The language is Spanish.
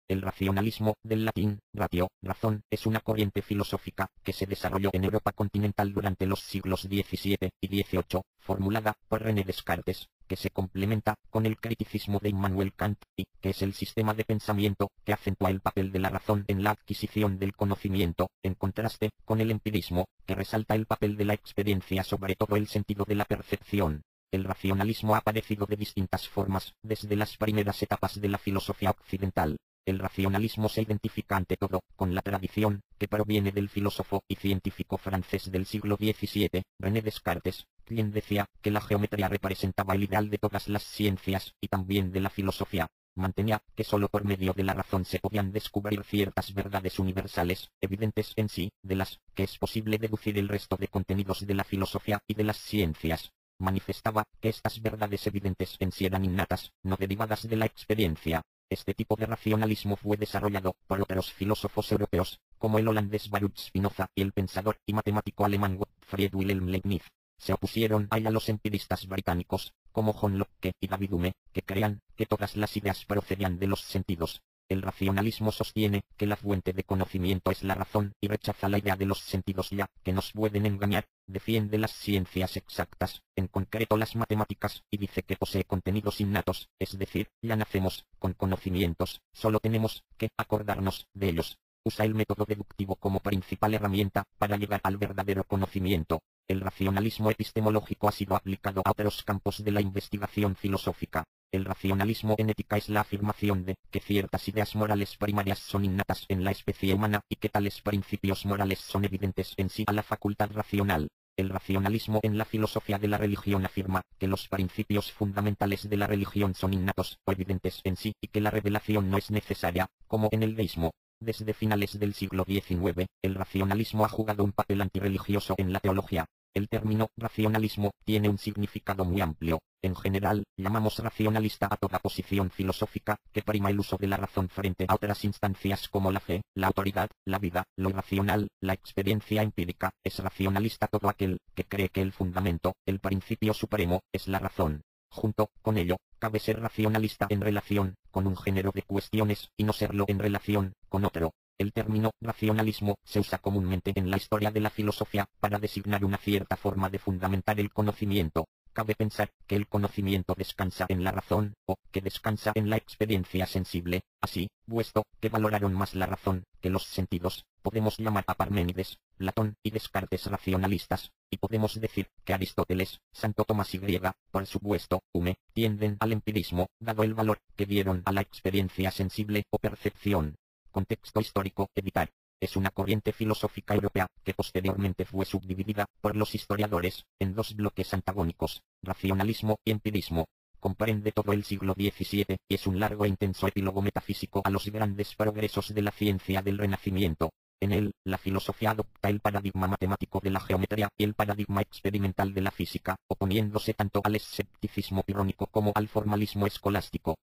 El racionalismo, del latín, ratio, razón, es una corriente filosófica que se desarrolló en Europa continental durante los siglos XVII y XVIII, formulada por René Descartes, que se complementa con el criticismo de Immanuel Kant y que es el sistema de pensamiento que acentúa el papel de la razón en la adquisición del conocimiento, en contraste con el empirismo, que resalta el papel de la experiencia sobre todo el sentido de la percepción. El racionalismo ha aparecido de distintas formas, desde las primeras etapas de la filosofía occidental. El racionalismo se identifica ante todo con la tradición, que proviene del filósofo y científico francés del siglo XVII, René Descartes, quien decía que la geometría representaba el ideal de todas las ciencias y también de la filosofía. Mantenía que solo por medio de la razón se podían descubrir ciertas verdades universales, evidentes en sí, de las que es posible deducir el resto de contenidos de la filosofía y de las ciencias. Manifestaba que estas verdades evidentes en sí eran innatas, no derivadas de la experiencia. Este tipo de racionalismo fue desarrollado por otros filósofos europeos, como el holandés Baruch Spinoza y el pensador y matemático alemán Gottfried Wilhelm Leibniz. Se opusieron a ella los empiristas británicos, como John Locke y David Hume, que creían que todas las ideas procedían de los sentidos. El racionalismo sostiene que la fuente de conocimiento es la razón y rechaza la idea de los sentidos ya que nos pueden engañar. Defiende las ciencias exactas, en concreto las matemáticas, y dice que posee contenidos innatos, es decir, ya nacemos con conocimientos, solo tenemos que acordarnos de ellos. Usa el método deductivo como principal herramienta para llegar al verdadero conocimiento. El racionalismo epistemológico ha sido aplicado a otros campos de la investigación filosófica. El racionalismo en ética es la afirmación de que ciertas ideas morales primarias son innatas en la especie humana y que tales principios morales son evidentes en sí a la facultad racional. El racionalismo en la filosofía de la religión afirma que los principios fundamentales de la religión son innatos o evidentes en sí y que la revelación no es necesaria, como en el deísmo. Desde finales del siglo XIX, el racionalismo ha jugado un papel antirreligioso en la teología. El término racionalismo tiene un significado muy amplio. En general, llamamos racionalista a toda posición filosófica que prima el uso de la razón frente a otras instancias como la fe, la autoridad, la vida, lo irracional, la experiencia empírica. Es racionalista todo aquel que cree que el fundamento, el principio supremo, es la razón. Junto con ello, cabe ser racionalista en relación con un género de cuestiones y no serlo en relación con otro. El término racionalismo se usa comúnmente en la historia de la filosofía para designar una cierta forma de fundamentar el conocimiento. Cabe pensar que el conocimiento descansa en la razón, o que descansa en la experiencia sensible. Así, puesto que valoraron más la razón que los sentidos, podemos llamar a Parménides, Platón y Descartes racionalistas, y podemos decir que Aristóteles, Santo Tomás y Griega, por supuesto, Hume, tienden al empirismo, dado el valor que dieron a la experiencia sensible o percepción. Contexto histórico, editar. Es una corriente filosófica europea que posteriormente fue subdividida por los historiadores en dos bloques antagónicos, racionalismo y empirismo. Comprende todo el siglo XVII y es un largo e intenso epílogo metafísico a los grandes progresos de la ciencia del Renacimiento. En él, la filosofía adopta el paradigma matemático de la geometría y el paradigma experimental de la física, oponiéndose tanto al escepticismo pirónico como al formalismo escolástico.